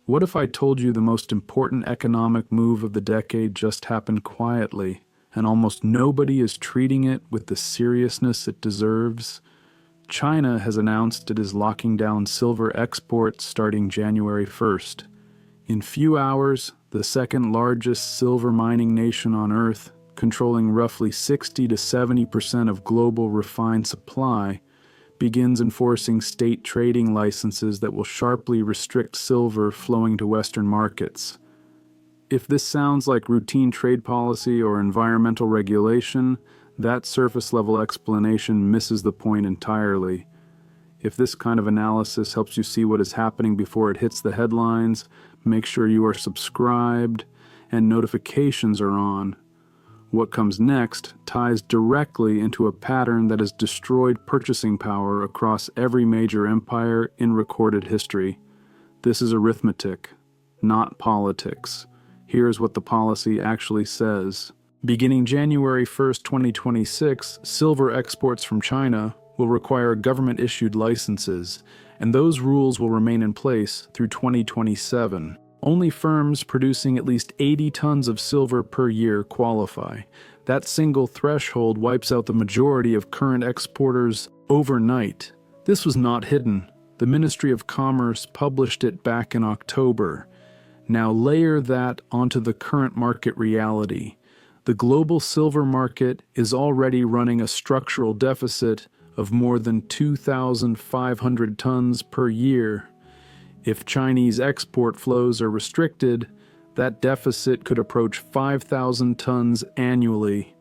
What if I told you the most important economic move of the decade just happened quietly, and almost nobody is treating it with the seriousness it deserves? China has announced it is locking down silver exports starting January 1st. In few hours, the second largest silver mining nation on Earth, controlling roughly 60 to 70% of global refined supply, begins enforcing state trading licenses that will sharply restrict silver flowing to Western markets. If this sounds like routine trade policy or environmental regulation, that surface-level explanation misses the point entirely. If this kind of analysis helps you see what is happening before it hits the headlines, make sure you are subscribed and notifications are on. What comes next ties directly into a pattern that has destroyed purchasing power across every major empire in recorded history. This is arithmetic, not politics. Here's what the policy actually says. Beginning January 1st, 2026, silver exports from China will require government-issued licenses, and those rules will remain in place through 2027. Only firms producing at least 80 tons of silver per year qualify. That single threshold wipes out the majority of current exporters overnight. This was not hidden. The Ministry of Commerce published it back in October. Now layer that onto the current market reality. The global silver market is already running a structural deficit of more than 2,500 tons per year. If Chinese export flows are restricted, that deficit could approach 5,000 tons annually.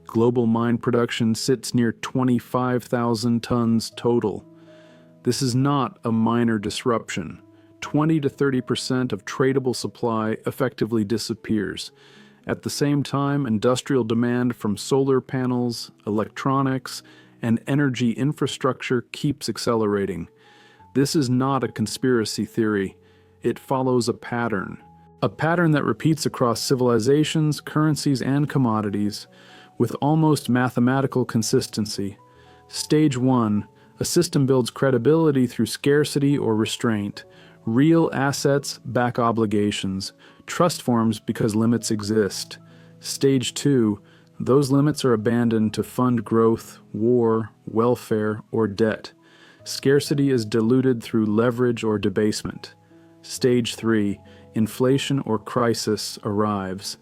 Global mine production sits near 25,000 tons total. This is not a minor disruption. 20 to 30% of tradable supply effectively disappears. At the same time, industrial demand from solar panels, electronics, and energy infrastructure keeps accelerating. This is not a conspiracy theory. It follows a pattern that repeats across civilizations, currencies, and commodities with almost mathematical consistency. Stage 1. A system builds credibility through scarcity or restraint. Real assets back obligations. Trust forms because limits exist. Stage 2. Those limits are abandoned to fund growth, war, welfare, or debt. Scarcity is diluted through leverage or debasement. Stage 3. Inflation or crisis arrives.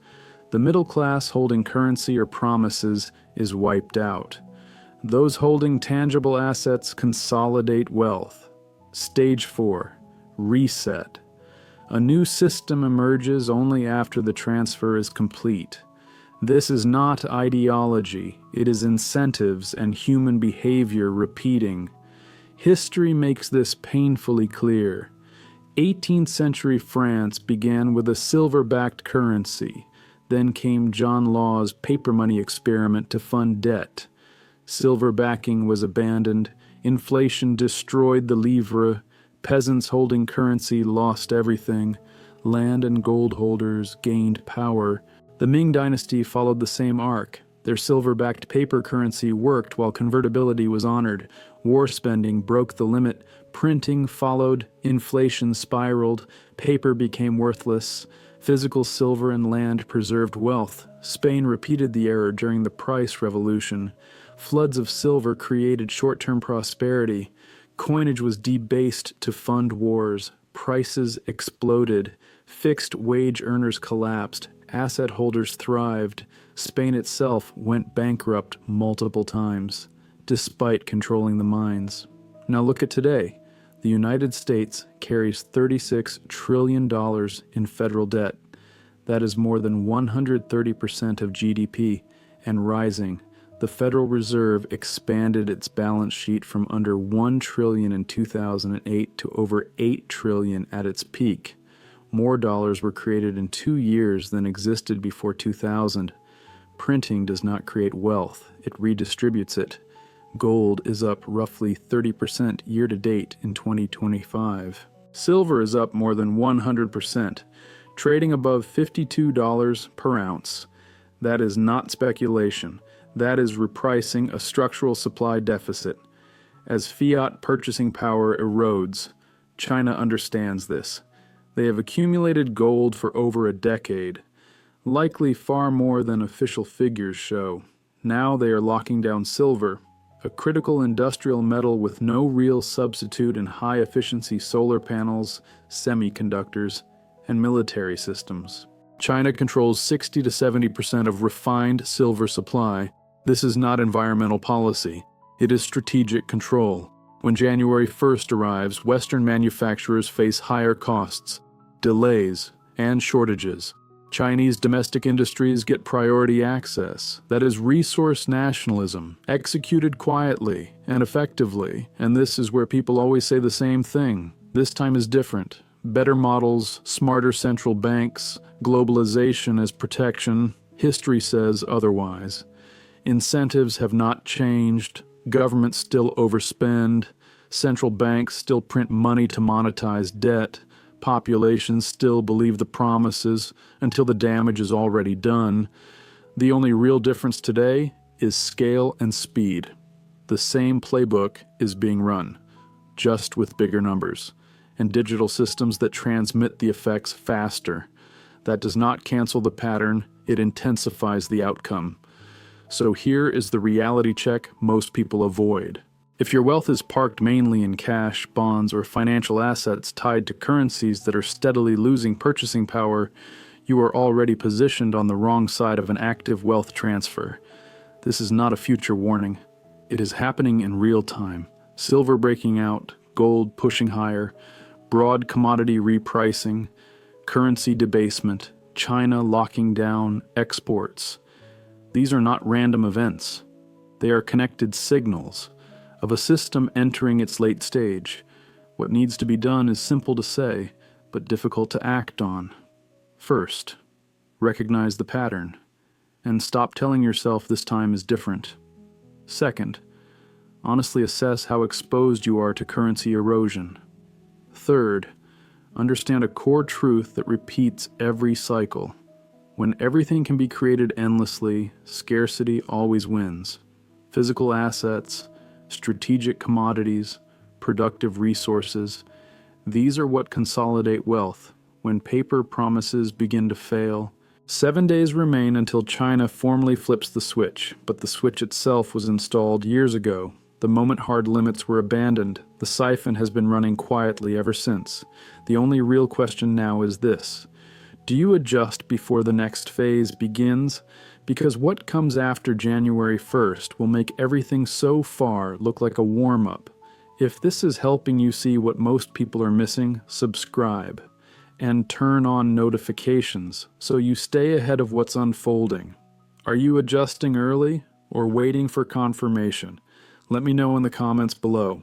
The middle class holding currency or promises is wiped out. Those holding tangible assets consolidate wealth. Stage 4. Reset. A new system emerges only after the transfer is complete. This is not ideology, it is incentives and human behavior repeating. History makes this painfully clear. 18th century France began with a silver-backed currency. Then came John Law's paper money experiment to fund debt. Silver backing was abandoned, inflation destroyed the livre, peasants holding currency lost everything, land and gold holders gained power. The Ming Dynasty followed the same arc. Their silver-backed paper currency worked while convertibility was honored. War spending broke the limit. Printing followed. Inflation spiraled. Paper became worthless. Physical silver and land preserved wealth. Spain repeated the error during the price revolution. Floods of silver created short-term prosperity. Coinage was debased to fund wars. Prices exploded. Fixed wage earners collapsed. Asset holders thrived. Spain itself went bankrupt multiple times, despite controlling the mines. Now look at today. The United States carries $36 trillion in federal debt. That is more than 130% of GDP, and rising. The Federal Reserve expanded its balance sheet from under $1 trillion in 2008 to over $8 trillion at its peak. More dollars were created in 2 years than existed before 2000. Printing does not create wealth, it redistributes it. Gold is up roughly 30% year-to-date in 2025. Silver is up more than 100%, trading above $52 per ounce. That is not speculation. That is repricing a structural supply deficit. As fiat purchasing power erodes, China understands this. They have accumulated gold for over a decade, likely far more than official figures show. Now they are locking down silver, a critical industrial metal with no real substitute in high-efficiency solar panels, semiconductors, and military systems. China controls 60 to 70% of refined silver supply. This is not environmental policy. It is strategic control. When January 1st arrives, Western manufacturers face higher costs, delays, and shortages. Chinese domestic industries get priority access. That is resource nationalism, executed quietly and effectively. And this is where people always say the same thing. This time is different. Better models, smarter central banks, globalization as protection. History says otherwise. Incentives have not changed. Governments still overspend. Central banks still print money to monetize debt. Populations still believe the promises until the damage is already done. The only real difference today is scale and speed. The same playbook is being run, just with bigger numbers, and digital systems that transmit the effects faster. That does not cancel the pattern, it intensifies the outcome. So here is the reality check most people avoid. If your wealth is parked mainly in cash, bonds, or financial assets tied to currencies that are steadily losing purchasing power, you are already positioned on the wrong side of an active wealth transfer. This is not a future warning. It is happening in real time. Silver breaking out, gold pushing higher, broad commodity repricing, currency debasement, China locking down exports. These are not random events. They are connected signals of a system entering its late stage. What needs to be done is simple to say, but difficult to act on. First, recognize the pattern, and stop telling yourself this time is different. Second, honestly assess how exposed you are to currency erosion. Third, understand a core truth that repeats every cycle. When everything can be created endlessly, scarcity always wins. Physical assets, strategic commodities, productive resources, these are what consolidate wealth. When paper promises begin to fail, 7 days remain until China formally flips the switch, but the switch itself was installed years ago. The moment hard limits were abandoned, the siphon has been running quietly ever since. The only real question now is this: do you adjust before the next phase begins? Because what comes after January 1st will make everything so far look like a warm-up. If this is helping you see what most people are missing, subscribe and turn on notifications so you stay ahead of what's unfolding. Are you adjusting early or waiting for confirmation? Let me know in the comments below.